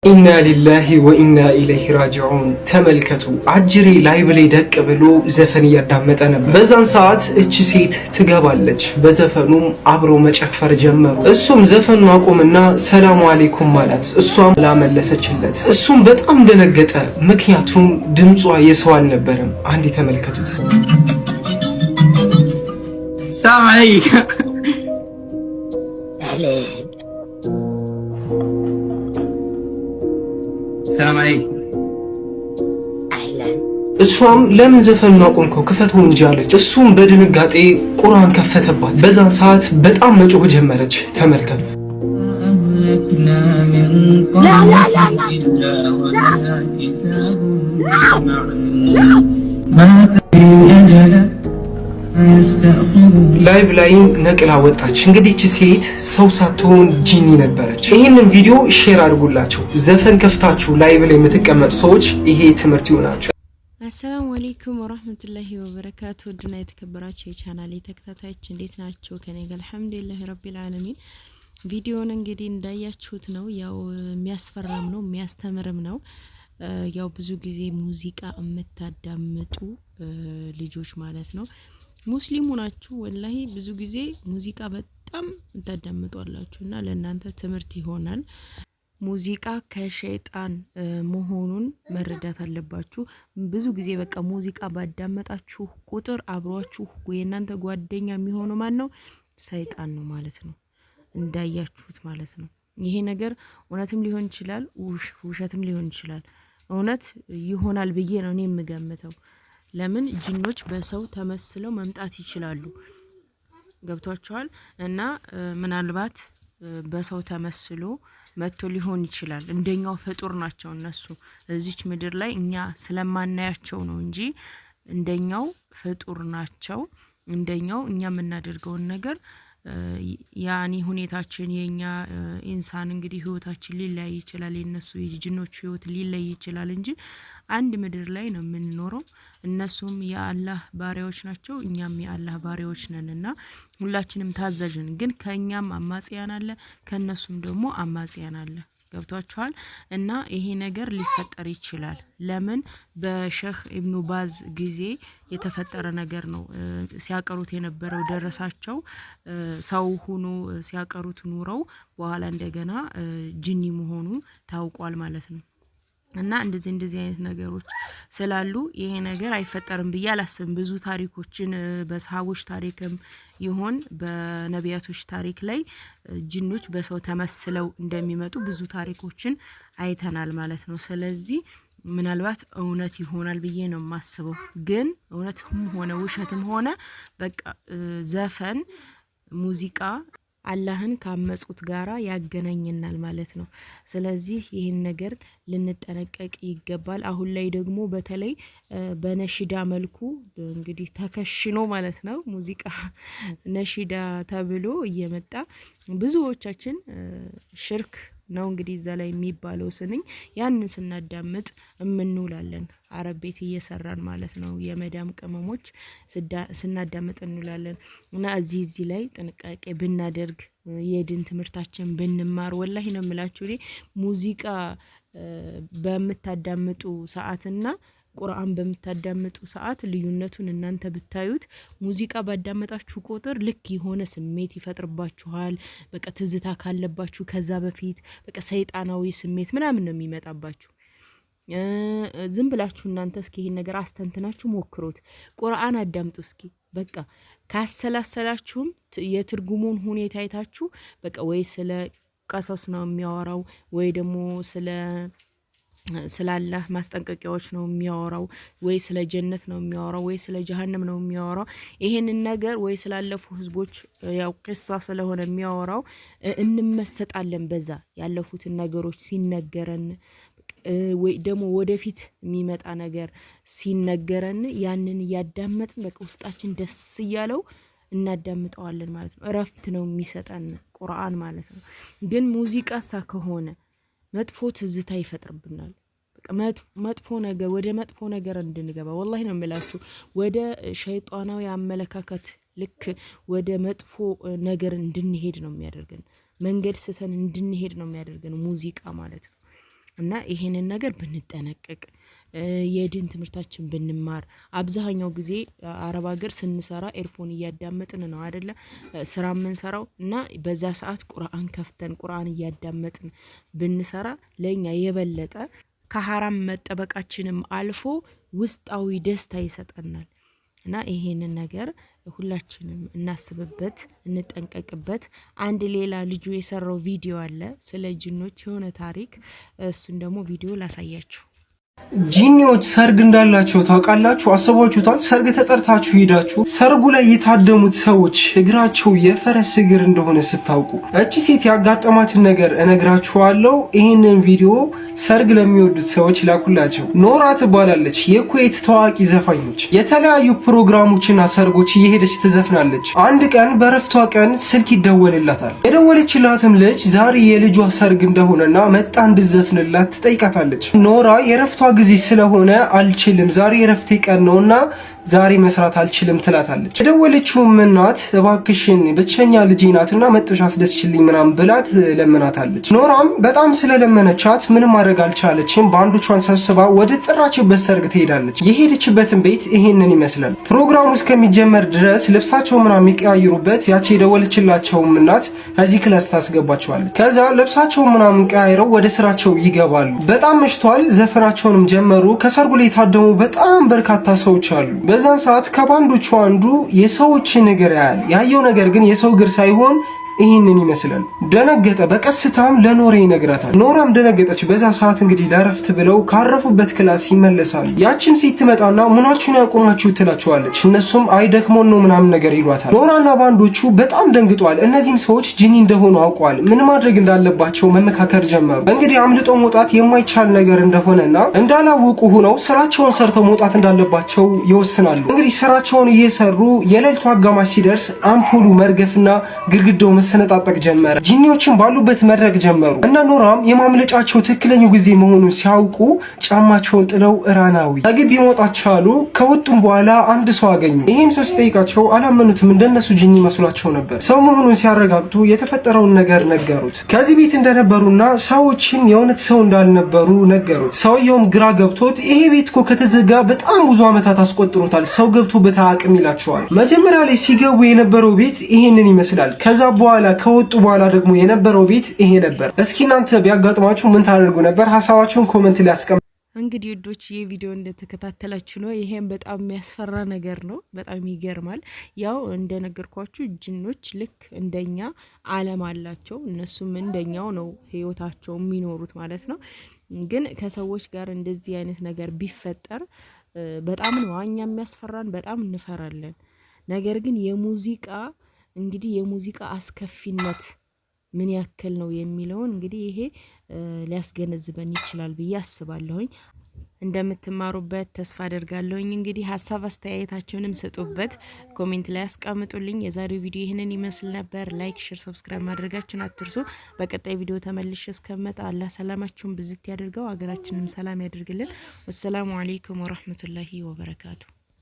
ኢና ሊላሂ ወኢና ኢለይሂ ራጂዑን። ተመልከቱ፣ አጅሬ ላይ ብሌ ደቅ ብሎ ዘፈን እያዳመጠ ነበር። በዛን ሰዓት እቺ ሴት ትገባለች። በዘፈኑም አብሮ መጨፈር ጀመሩ። እሱም ዘፈኑን አቆምና ሰላሙ አለይኩም ማለት፣ እሷም ላመለሰችለት። እሱም በጣም ደነገጠ፣ ምክንያቱም ድምጿ የሰው አልነበረም። አንዴ ተመልከቱት። ሰላም አለይኩም ሰላም አለይኩም። እሷም ለምን ዘፈኑን አቆምከው ክፈተው እንጂ አለች። እሱም በድንጋጤ ቁርአን ከፈተባት። በዛን ሰዓት በጣም መጮህ ጀመረች። ተመልከቱ። ላይቭ ላይ ነቅላ ወጣች። እንግዲህ እቺ ሴት ሰው ሳትሆን ጂኒ ነበረች። ይሄንን ቪዲዮ ሼር አድርጉላችሁ። ዘፈን ከፍታችሁ ላይቭ ላይ የምትቀመጡ ሰዎች ይሄ ትምህርት ይሆናችሁ። አሰላሙ አለይኩም ወራህመቱላሂ ወበረካቱ። ድና የተከበራችሁ የቻናሌ ተከታታዮች እንዴት ናችሁ? ከኔ ጋር አልሐምዱሊላህ ረቢል ዓለሚን። ቪዲዮውን እንግዲህ እንዳያችሁት ነው። ያው የሚያስፈራም ነው የሚያስተምርም ነው። ያው ብዙ ጊዜ ሙዚቃ የምታዳምጡ ልጆች ማለት ነው ሙስሊሙ ናችሁ፣ ወላሂ ብዙ ጊዜ ሙዚቃ በጣም ታዳምጧላችሁ እና ለእናንተ ትምህርት ይሆናል። ሙዚቃ ከሸይጣን መሆኑን መረዳት አለባችሁ። ብዙ ጊዜ በቃ ሙዚቃ ባዳመጣችሁ ቁጥር አብሯችሁ የእናንተ ጓደኛ የሚሆነው ማን ነው? ሰይጣን ነው ማለት ነው። እንዳያችሁት ማለት ነው። ይሄ ነገር እውነትም ሊሆን ይችላል፣ ውሸትም ሊሆን ይችላል። እውነት ይሆናል ብዬ ነው እኔ የምገምተው። ለምን ጂኖች በሰው ተመስለው መምጣት ይችላሉ። ገብቷቸዋል። እና ምናልባት በሰው ተመስሎ መጥቶ ሊሆን ይችላል። እንደኛው ፍጡር ናቸው እነሱ እዚች ምድር ላይ እኛ ስለማናያቸው ነው እንጂ እንደኛው ፍጡር ናቸው። እንደኛው እኛ የምናደርገውን ነገር ያኒ ሁኔታችን የኛ ኢንሳን እንግዲህ ህይወታችን ሊለያይ ይችላል። የነሱ የጂኖች ህይወት ሊለያይ ይችላል እንጂ አንድ ምድር ላይ ነው የምንኖረው። እነሱም የአላህ ባሪያዎች ናቸው፣ እኛም የአላህ ባሪያዎች ነንና ሁላችንም ታዛዥ ነን። ግን ከኛም አማጽያን አለ፣ ከነሱም ደግሞ አማጽያን አለ። ገብቷቸዋል። እና ይሄ ነገር ሊፈጠር ይችላል። ለምን በሼህ ኢብኑ ባዝ ጊዜ የተፈጠረ ነገር ነው። ሲያቀሩት የነበረው ደረሳቸው ሰው ሆኖ ሲያቀሩት ኑረው በኋላ እንደገና ጂኒ መሆኑ ታውቋል ማለት ነው። እና እንደዚህ አይነት ነገሮች ስላሉ ይሄ ነገር አይፈጠርም ብዬ አላስብም። ብዙ ታሪኮችን በሰሃቦች ታሪክም ይሆን በነቢያቶች ታሪክ ላይ ጂኖች በሰው ተመስለው እንደሚመጡ ብዙ ታሪኮችን አይተናል ማለት ነው። ስለዚህ ምናልባት እውነት ይሆናል ብዬ ነው የማስበው። ግን እውነትም ሆነ ውሸትም ሆነ በቃ ዘፈን ሙዚቃ አላህን ካመጹት ጋራ ያገናኘናል ማለት ነው። ስለዚህ ይህን ነገር ልንጠነቀቅ ይገባል። አሁን ላይ ደግሞ በተለይ በነሺዳ መልኩ እንግዲህ ተከሽኖ ማለት ነው ሙዚቃ ነሺዳ ተብሎ እየመጣ ብዙዎቻችን ሽርክ ነው እንግዲህ እዛ ላይ የሚባለው ስንኝ ያንን ስናዳምጥ እንውላለን። አረብ ቤት እየሰራን ማለት ነው የመዳም ቅመሞች ስናዳምጥ እንውላለን። እና እዚህ ላይ ጥንቃቄ ብናደርግ የድን ትምህርታችን ብንማር ወላሂ ነው የምላችሁ። እኔ ሙዚቃ በምታዳምጡ ሰዓትና ቁርአን በምታዳምጡ ሰዓት ልዩነቱን እናንተ ብታዩት፣ ሙዚቃ ባዳመጣችሁ ቁጥር ልክ የሆነ ስሜት ይፈጥርባችኋል። በቃ ትዝታ ካለባችሁ ከዛ በፊት በቃ ሰይጣናዊ ስሜት ምናምን ነው የሚመጣባችሁ። ዝም ብላችሁ እናንተ እስኪ ይሄን ነገር አስተንትናችሁ ሞክሩት። ቁርአን አዳምጡ እስኪ በቃ ካሰላሰላችሁም የትርጉሙን ሁኔታ አይታችሁ በቃ ወይ ስለ ቀሰስ ነው የሚያወራው ወይ ደግሞ ስላላህ ማስጠንቀቂያዎች ነው የሚያወራው ወይ ስለ ጀነት ነው የሚያወራው ወይ ስለ ጀሃነም ነው የሚያወራው። ይሄንን ነገር ወይ ስላለፉ ህዝቦች ያው ቂሳ ስለሆነ የሚያወራው እንመሰጣለን በዛ ያለፉትን ነገሮች ሲነገረን፣ ወይ ደግሞ ወደፊት የሚመጣ ነገር ሲነገረን ያንን ያዳመጥን በቃ ውስጣችን ደስ እያለው እናዳምጠዋለን ማለት ነው። እረፍት ነው የሚሰጠን ቁርአን ማለት ነው። ግን ሙዚቃሳ ከሆነ መጥፎ ትዝታ ይፈጥርብናል። በቃ መጥፎ ነገር ወደ መጥፎ ነገር እንድንገባ ወላሂ ነው የምላችሁ። ወደ ሸይጣናዊ አመለካከት ልክ ወደ መጥፎ ነገር እንድንሄድ ነው የሚያደርገን። መንገድ ስተን እንድንሄድ ነው የሚያደርገን ሙዚቃ ማለት ነው። እና ይሄንን ነገር ብንጠነቀቅ የዲን ትምህርታችን ብንማር አብዛኛው ጊዜ አረብ ሀገር ስንሰራ ኤርፎን እያዳመጥን ነው አይደለ ስራ የምንሰራው እና በዛ ሰዓት ቁርአን ከፍተን ቁርአን እያዳመጥን ብንሰራ ለኛ የበለጠ ከሐራም መጠበቃችንም አልፎ ውስጣዊ ደስታ ይሰጠናል እና ይሄንን ነገር ሁላችንም እናስብበት እንጠንቀቅበት። አንድ ሌላ ልጁ የሰራው ቪዲዮ አለ ስለ ጅኖች የሆነ ታሪክ እሱን ደግሞ ቪዲዮ ላሳያችሁ። ጂኒዎች ሰርግ እንዳላቸው ታውቃላችሁ? አስባችሁታል? ሰርግ ተጠርታችሁ ሄዳችሁ ሰርጉ ላይ የታደሙት ሰዎች እግራቸው የፈረስ እግር እንደሆነ ስታውቁ እቺ ሴት ያጋጠማትን ነገር እነግራችኋለሁ። ይህንን ቪዲዮ ሰርግ ለሚወዱት ሰዎች ላኩላቸው። ኖራ ትባላለች። የኩዌት ታዋቂ ዘፋኝ ነች። የተለያዩ ፕሮግራሞችና ሰርጎች እየሄደች ትዘፍናለች። አንድ ቀን በረፍቷ ቀን ስልክ ይደወልላታል። የደወለችላትም ልጅ ዛሬ የልጇ ሰርግ እንደሆነና መጣ እንድዘፍንላት ትጠይቃታለች። ኖራ የረፍቷ ጊዜ ስለሆነ አልችልም ዛሬ የረፍቴ ቀን ነውና ዛሬ መስራት አልችልም ትላታለች። የደወለችውም እናት እባክሽን ብቸኛ ልጄ ናትና መጥተሽ አስደስችልኝ ምናምን ብላት ለምናታለች። ኖራም በጣም ስለለመነቻት ምንም ማድረግ አልቻለችም። ባንዶቿን ሰብስባ ወደ ጥራችበት ሰርግ ትሄዳለች። የሄደችበትን ቤት ይሄንን ይመስላል። ፕሮግራሙ እስከሚጀመር ድረስ ልብሳቸው ምናምን የሚቀያይሩበት ያቺ የደወለችላቸውም እናት እዚህ ክላስ ታስገባቸዋለች። ከዛ ልብሳቸው ምናምን ቀያይረው ወደ ስራቸው ይገባሉ። በጣም መሽቷል። ዘፈናቸውንም ጀመሩ። ከሰርጉ ላይ የታደሙ በጣም በርካታ ሰዎች አሉ። በዛን ሰዓት ከባንዶቹ አንዱ የሰዎችን እግር ያያል። ያየው ነገር ግን የሰው እግር ሳይሆን ይህንን ይመስላል። ደነገጠ። በቀስታም ለኖራ ይነግራታል። ኖራም ደነገጠች። በዛ ሰዓት እንግዲህ ለረፍት ብለው ካረፉበት ክላስ ይመለሳሉ። ያቺም ሴት ትመጣና ምናችሁን ያቆማችሁ ትላቸዋለች። እነሱም አይደክሞን ነው ምናምን ነገር ይሏታል። ኖራና ባንዶቹ በጣም ደንግጧል። እነዚህም ሰዎች ጂኒ እንደሆኑ አውቀዋል። ምን ማድረግ እንዳለባቸው መመካከር ጀመሩ። እንግዲህ አምልጦ መውጣት የማይቻል ነገር እንደሆነና እንዳላወቁ ሆነው ስራቸውን ሰርተው መውጣት እንዳለባቸው ይወስናሉ። እንግዲህ ስራቸውን እየሰሩ የሌሊቱ አጋማሽ ሲደርስ አምፖሉ መርገፍና ግድግዳው መሰነጣጠቅ ጀመረ። ጂኒዎችን ባሉበት መድረግ ጀመሩ እና ኖራም የማምለጫቸው ትክክለኛው ጊዜ መሆኑን ሲያውቁ ጫማቸውን ጥለው ራናዊ ከግቢ መውጣት ቻሉ። ከወጡም በኋላ አንድ ሰው አገኙ። ይሄም ሰው ሲጠይቃቸው አላመኑትም። እንደነሱ ጂኒ መስሏቸው ነበር። ሰው መሆኑን ሲያረጋግጡ የተፈጠረውን ነገር ነገሩት። ከዚህ ቤት እንደነበሩና ሰዎችም የእውነት ሰው እንዳልነበሩ ነገሩት። ሰውየውም ግራ ገብቶት ይሄ ቤት እኮ ከተዘጋ በጣም ብዙ ዓመታት አስቆጥሮታል፣ ሰው ገብቶበት አያውቅም ይላቸዋል። መጀመሪያ ላይ ሲገቡ የነበረው ቤት ይሄንን ይመስላል። ከዛ በኋላ ከወጡ በኋላ ደግሞ የነበረው ቤት ይሄ ነበር። እስኪ እናንተ ቢያጋጥማችሁ ምን ታደርጉ ነበር? ሐሳባችሁን ኮሜንት ላይ አስቀምጡ። እንግዲህ ውዶች ይሄ ቪዲዮ እንደተከታተላችሁ ነው። ይሄም በጣም የሚያስፈራ ነገር ነው። በጣም ይገርማል። ያው እንደነገርኳችሁ ጅኖች ልክ እንደኛ ዓለም አላቸው። እነሱም እንደኛው ነው ህይወታቸው የሚኖሩት ማለት ነው። ግን ከሰዎች ጋር እንደዚህ አይነት ነገር ቢፈጠር በጣም ነው እኛ የሚያስፈራን፣ በጣም እንፈራለን። ነገር ግን እንግዲህ የሙዚቃ አስከፊነት ምን ያክል ነው የሚለውን እንግዲህ ይሄ ሊያስገነዝበን ይችላል ብዬ አስባለሁኝ። እንደምትማሩበት ተስፋ አደርጋለሁኝ። እንግዲህ ሀሳብ አስተያየታችሁንም ስጡበት፣ ኮሜንት ላይ አስቀምጡልኝ። የዛሬው ቪዲዮ ይህንን ይመስል ነበር። ላይክ፣ ሼር፣ ሰብስክራይብ ማድረጋችሁን አትርሱ። በቀጣይ ቪዲዮ ተመልሼ እስከመጣ አላህ ሰላማችሁን ብዝት ያድርገው፣ ሀገራችንም ሰላም ያድርግልን። ወሰላሙ አለይኩም ወራህመቱላሂ ወበረካቱ።